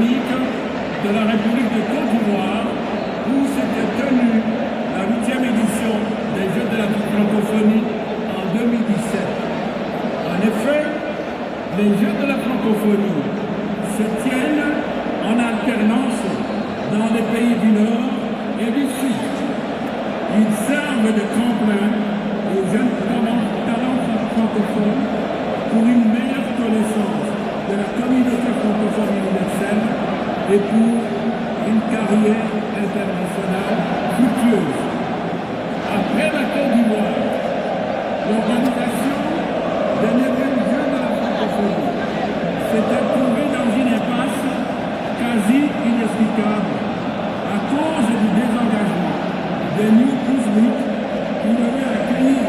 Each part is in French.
gastronomique de la République de Côte d'Ivoire, où s'était tenue la 8e édition des Jeux de la francophonie en 2017. En effet, les Jeux de la francophonie se tiennent en alternance dans les pays du Nord et du Sud. Ils servent de tremplin aux jeunes talents francophones pour une meilleure connaissance de la communauté francophone universelle et pour une carrière internationale fructueuse. Après la Côte d'Ivoire, l'organisation des 9e Jeux de la francophonie s'était trouvée dans une impasse quasi inexplicable à cause du désengagement des New Plus Week qui devaient accueillir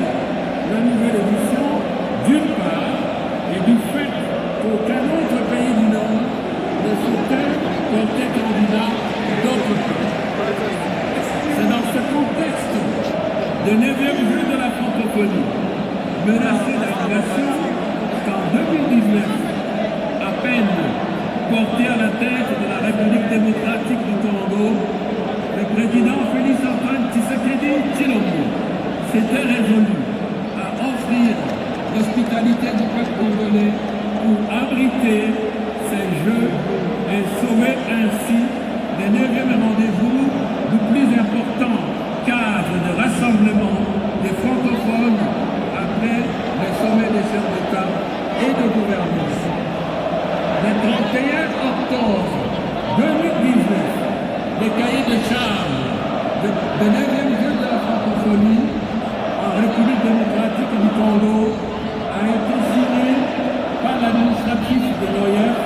la nouvelle édition d'une part et du fait qu'aucun autre pays du Nord ne souhaitait porter candidat d'autre part. C'est dans ce contexte de 9e Jeux de la francophonie menacé d'annulation qu'en 2019, à peine porté à la tête de la République démocratique du Congo, le président Félix-Antoine Tshisekedi Tshilombo s'était résolu à offrir l'hospitalité du peuple congolais pour abriter ces Jeux et sauver ainsi les 9e rendez-vous du plus important cadre de rassemblement des francophones après les sommets des chefs d'État et de gouvernance. Le 31 octobre 2019, les cahiers de charges de 9e Jeux de la francophonie en République démocratique du Congo a été signé par l'administratif de l'OIF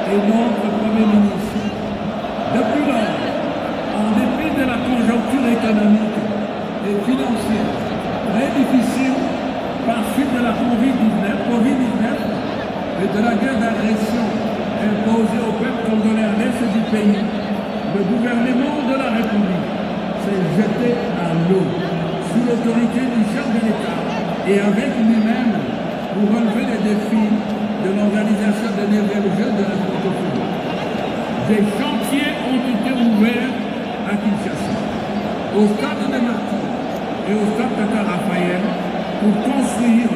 et notre Premier ministre. Depuis lors, en dépit de la conjoncture économique et financière très difficile par suite de la Covid-19 et de la guerre d'agression imposée au peuple congolais à l'est du pays, le gouvernement de la République s'est jeté à l'eau sous l'autorité du chef de l'État et avec lui-même pour relever les défis de l'organisation des 9e Jeux de la francophonie. Des chantiers ont été ouverts à Kinshasa, au stade de Martyrs et au stade Tata Raphaël pour construire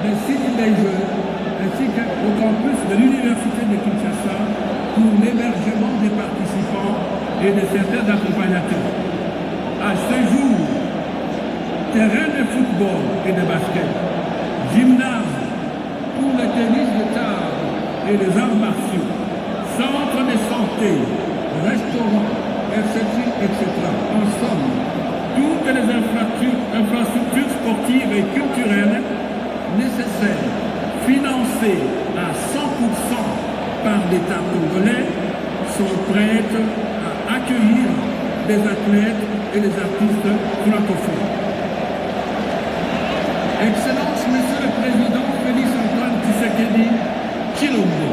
les sites des Jeux ainsi qu'au campus de l'Université de Kinshasa pour l'hébergement des participants et de certains accompagnateurs. À ce jour, terrain de football et de basket, gymnase pour le tennis de table et les arts martiaux, centre de santé, restaurants, etc., etc. En somme, toutes les infrastructures sportives et culturelles nécessaires, financées à 100% par l'État congolais, sont prêtes à accueillir des athlètes et des artistes francophones. Excellence, Monsieur le Président Félix-Antoine Tshisekedi Tshilombo,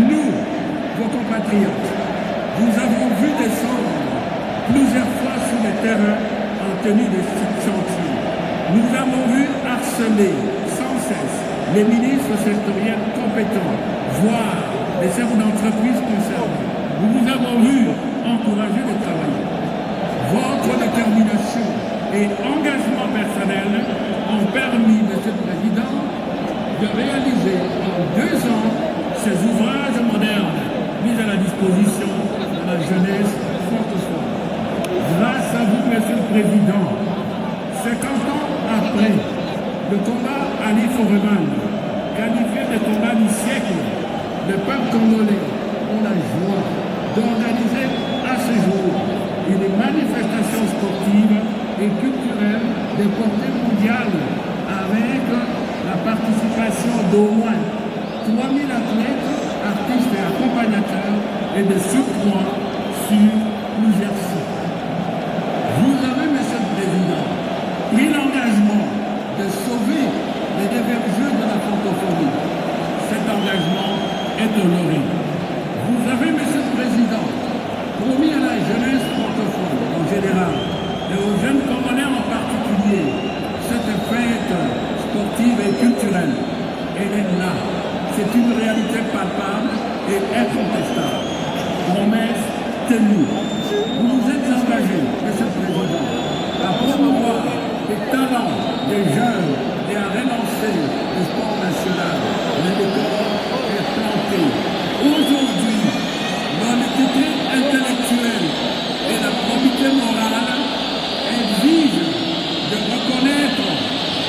nous, vos compatriotes, vous avons vu descendre plusieurs fois sur le terrain en tenue de chantier. Nous avons vu harceler sans cesse les ministres sectoriels compétents, voire les chefs d'entreprise concernés. Nous vous avons vu encourager le travail. Votre détermination et engagement personnel ont permis, Monsieur le Président, de réaliser en 2 ans ces ouvrages modernes mis à la disposition de la jeunesse francophone. Grâce à vous, Monsieur le Président, 50 ans après, le combat Ali Foreman, qualifié de combat du siècle, le peuple congolais ont la joie d'organiser à ce jour une manifestation sportive et culturelle de portée mondiale avec la participation d'au moins 3000 athlètes, artistes et accompagnateurs et de surcroît sur plusieurs sites. Vous avez, Monsieur le Président, pris l'engagement de sauver les 9e Jeux de la francophonie. Cet engagement est honoré. Vous avez, Monsieur le Président, promis à la jeunesse francophone en général et aux jeunes Congolais en particulier cette fête sportive et culturelle. Elle est là. C'est une réalité palpable et incontestable. de nous, vous vous êtes engagé, Monsieur le Président, à promouvoir les talents des jeunes et à relancer le sport national. Le décor est planté. Aujourd'hui, l'honnêteté intellectuelle et la probité morale exigent de reconnaître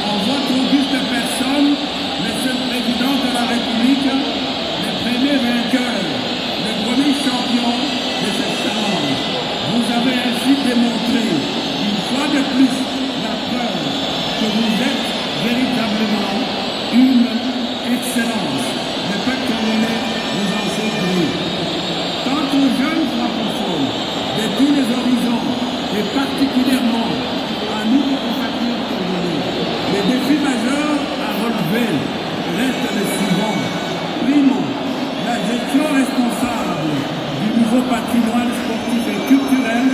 en votre auguste personne, Monsieur le Président de la République, le premier vainqueur, le premier champion de cette challenge. Vous avez ainsi démontré une fois de plus la preuve que vous êtes véritablement une excellence. Le peuple congolais vous en souffre. Quant aux jeunes francophones de tous les horizons, et particulièrement à nous, compatriotes congolais, les défis majeurs à relever restent les suivants. Primo, la gestion responsable du nouveau patrimoine sportif et culturel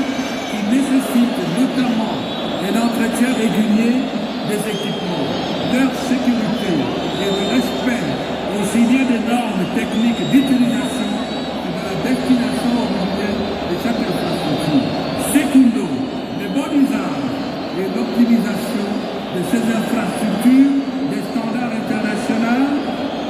qui nécessite notamment un entretien régulier des équipements, leur sécurité et le respect aussi bien des normes techniques d'utilisation que de la destination originelle de chaque infrastructure. Secundo, le bon usage et l'optimisation de ces infrastructures des standards internationaux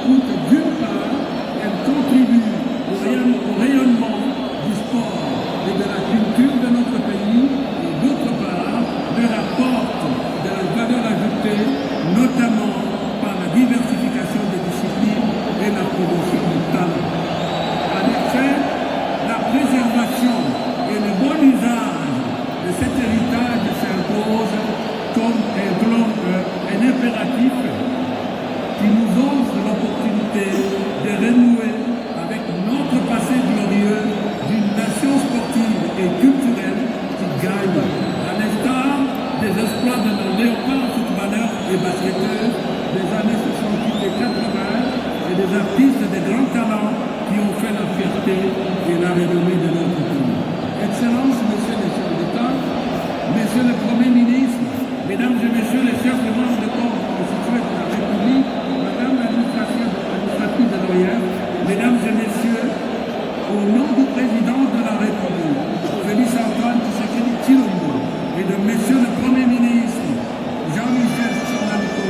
pour que d'une part, elles contribuent au rayonnement du sport et de la culture de notre pays et d'autre part, leur apportent de la valeur ajoutée, notamment par la diversification des disciplines et la promotion du talent. En effet, la préservation et le bon usage de cet héritage s'impose comme un impératif qui nous offre l'opportunité de renouer avec notre passé glorieux d'une nation sportive et culturelle qui gagne, à l'instar des exploits de nos léopards footballeurs et basketteurs des années 68 et 80 et des artistes de grands talents qui ont fait la fierté et la renommée de notre pays. Excellences, Messieurs les chefs d'État, Messieurs le Premier ministre, Mesdames et Messieurs les chefs de membres de corps constitués de la République, Madame l'administratrice de l'OIF, Mesdames et Messieurs, au nom du Président de la République, Félix Antoine Tshisekedi Tshilombo, et de Monsieur le Premier ministre, Jean-Michel Tshilombo,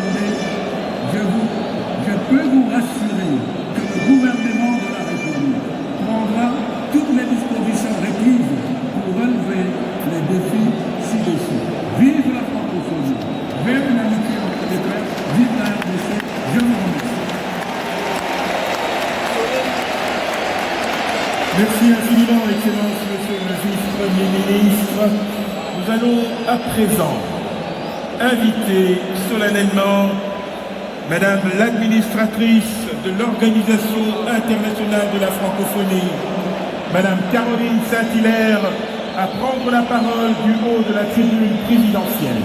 je peux vous rassurer que le gouvernement de la République prendra toutes les dispositions requises pour relever les défis ci-dessus. Vive la francophonie, vive l'amitié entre les peuples, vive la RDC, je vous remercie. Merci infiniment, Excellence, Monsieur le Vice-Premier ministre. Nous allons à présent inviter solennellement Madame l'administratrice de l'Organisation internationale de la francophonie, Madame Caroline Saint-Hilaire, à prendre la parole du haut de la tribune présidentielle.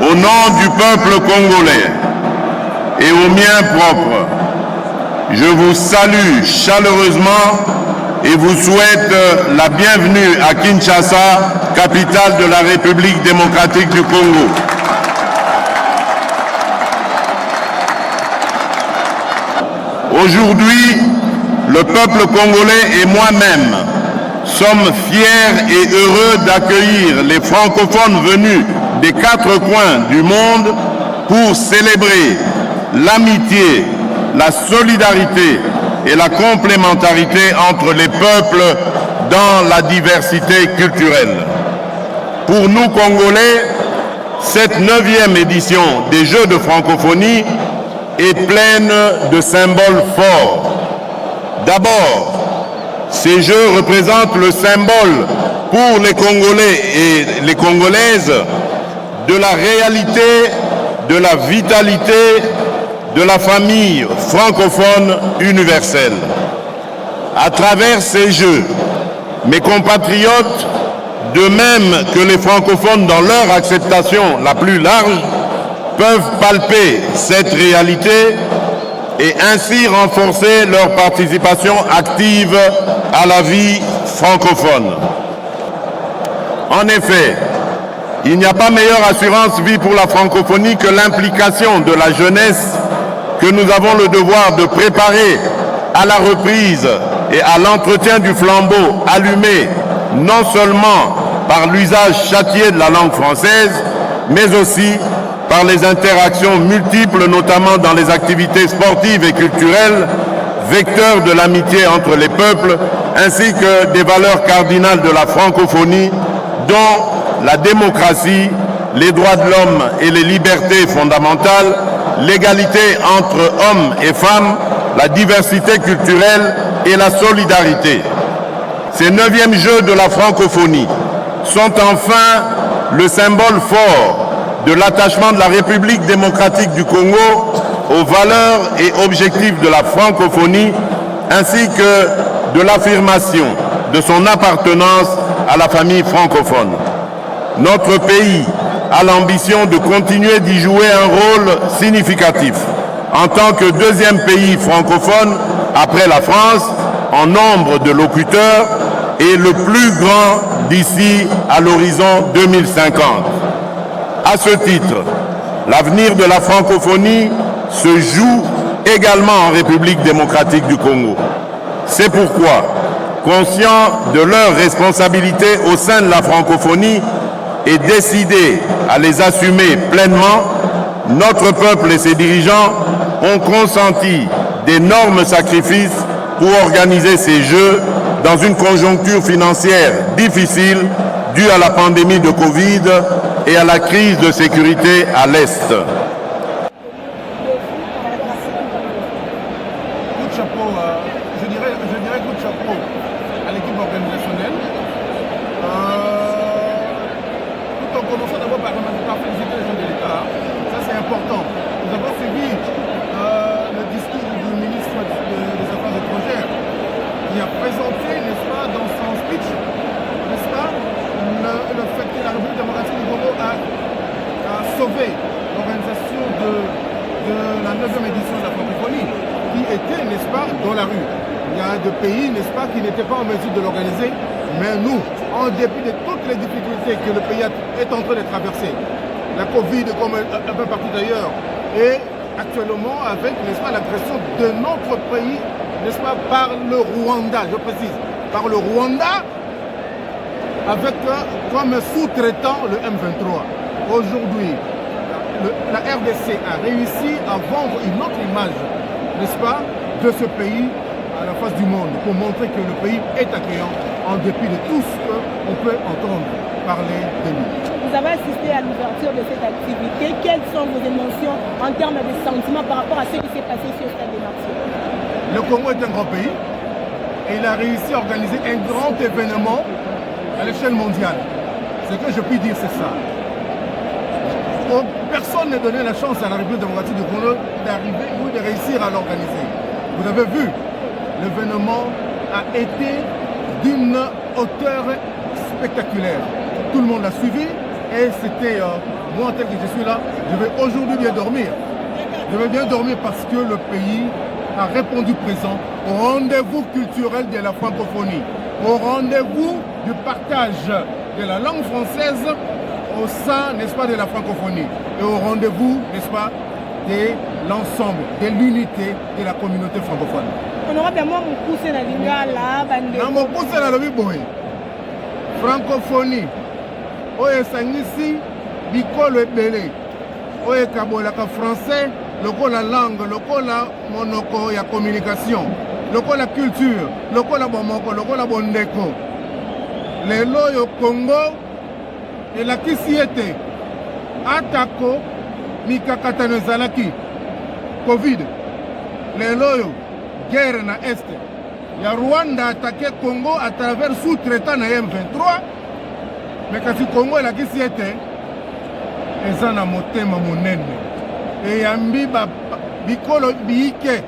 Au nom du peuple congolais et au mien propre, je vous salue chaleureusement et vous souhaite la bienvenue à Kinshasa, capitale de la République démocratique du Congo. Aujourd'hui, le peuple congolais et moi-même sommes fiers et heureux d'accueillir les francophones venus des 4 coins du monde pour célébrer l'amitié, la solidarité et la complémentarité entre les peuples dans la diversité culturelle. Pour nous, Congolais, cette 9e édition des Jeux de francophonie est pleine de symboles forts. D'abord, ces Jeux représentent le symbole pour les Congolais et les Congolaises de la réalité, de la vitalité de la famille francophone universelle. À travers ces Jeux, mes compatriotes, de même que les francophones dans leur acceptation la plus large, peuvent palper cette réalité et ainsi renforcer leur participation active à la vie francophone. En effet, il n'y a pas meilleure assurance vie pour la francophonie que l'implication de la jeunesse que nous avons le devoir de préparer à la reprise et à l'entretien du flambeau allumé non seulement par l'usage châtié de la langue française, mais aussi par les interactions multiples, notamment dans les activités sportives et culturelles, vecteurs de l'amitié entre les peuples, ainsi que des valeurs cardinales de la francophonie, dont la démocratie, les droits de l'homme et les libertés fondamentales, l'égalité entre hommes et femmes, la diversité culturelle et la solidarité. Ces 9e Jeux de la francophonie sont enfin le symbole fort de l'attachement de la République démocratique du Congo aux valeurs et objectifs de la francophonie, ainsi que de l'affirmation de son appartenance à la famille francophone. Notre pays a l'ambition de continuer d'y jouer un rôle significatif en tant que 2e pays francophone après la France en nombre de locuteurs et le plus grand d'ici à l'horizon 2050. À ce titre, l'avenir de la francophonie se joue également en République démocratique du Congo. C'est pourquoi, conscient de leurs responsabilités au sein de la francophonie et décidé à les assumer pleinement, notre peuple et ses dirigeants ont consenti d'énormes sacrifices pour organiser ces Jeux dans une conjoncture financière difficile due à la pandémie de Covid et à la crise de sécurité à l'Est. Coup de chapeau, je dirais coup de chapeau à l'équipe organisationnelle. Tout en commençant d'abord par féliciter les gens de l'État. Ça c'est important. Nous avons suivi le discours du ministre des Affaires étrangères qui a présenté, n'est-ce pas, dans son speech, n'est-ce pas, le fait que la République démocratique du Congo a sauvé l'organisation de la 9e édition de la francophonie, qui était, n'est-ce pas, dans la rue. Il y a des pays, n'est-ce pas, qui n'étaient pas en mesure de l'organiser, mais nous, en dépit de toutes les difficultés que le pays est en train de traverser, la Covid comme un peu partout ailleurs, et actuellement avec, n'est-ce pas, l'agression de notre pays, n'est-ce pas, par le Rwanda, je précise, par le Rwanda, avec comme sous-traitant le M23. Aujourd'hui, la RDC a réussi à vendre une autre image, n'est-ce pas, de ce pays à la face du monde, pour montrer que le pays est accueillant en dépit de tout ce qu'on peut entendre parler de lui. Vous avez assisté à l'ouverture de cette activité. Quelles sont vos émotions en termes de sentiments par rapport à ce qui s'est passé sur le Stade des Nations? Le Congo est un grand pays et il a réussi à organiser un grand événement à l'échelle mondiale. Ce que je puis dire, c'est ça. Personne n'a donné la chance à la République démocratique du Congo d'arriver ou de réussir à l'organiser. Vous avez vu, l'événement a été d'une hauteur spectaculaire. Tout le monde l'a suivi et c'était, moi tel que je suis là, je vais aujourd'hui bien dormir. Je vais bien dormir parce que le pays a répondu présent au rendez-vous culturel de la francophonie, au rendez-vous du partage de la langue française au sein, n'est-ce pas, de la francophonie et au rendez-vous, n'est-ce pas, de l'ensemble, de l'unité de la communauté francophone. Honorablement, mon pousse na lingala, bande. Na mon pousse na lobi boy. Francophonie. Oye sangisi bikolo ebele. Oye kabolaka français, lokola langue, lokola monoko ya communication, lokola culture, lokola bomoko, lokola bondeko. Lelo yo Congo elakisi ete atako mikakatano ezalaki Covid. Lelo yo guerre na Est. Ya Rwanda attaqué Congo à travers sous-traitant na M23. Mais kasi Congo elakisi ete eza na motema monene. Eyambi bikolo biike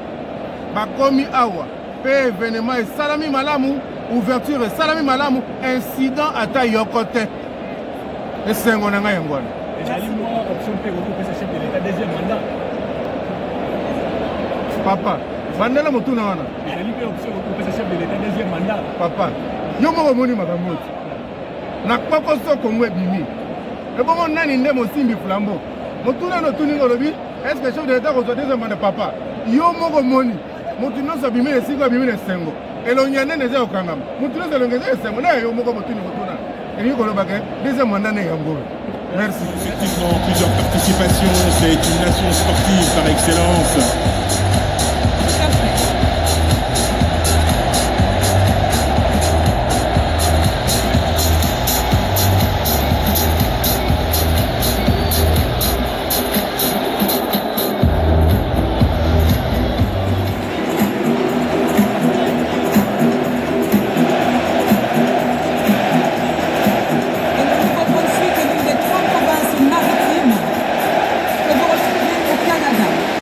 bakomi awa. Pe événement esalami malamu ouverture esalami malamu incident ata yoko te esengo na ngai yango wana papa bandela motuna wana papa yo moko omoni makambo oti na kpoko kongo ebimi ebongo nani nde mosimbi flambo motuna no tuninga olobi est-ce que chef de l'état kozwa deuxième mandat papa yo moko omoni motu nyonso abimi na esika abimi na esengo elongi nene eza kokangama motu nyonso elongi eza esengo na yo moko motuni motuna elingi kolobaka deuxième mandat na yango. Merci. Effectivement, plusieurs participations, c'est une nation sportive par excellence.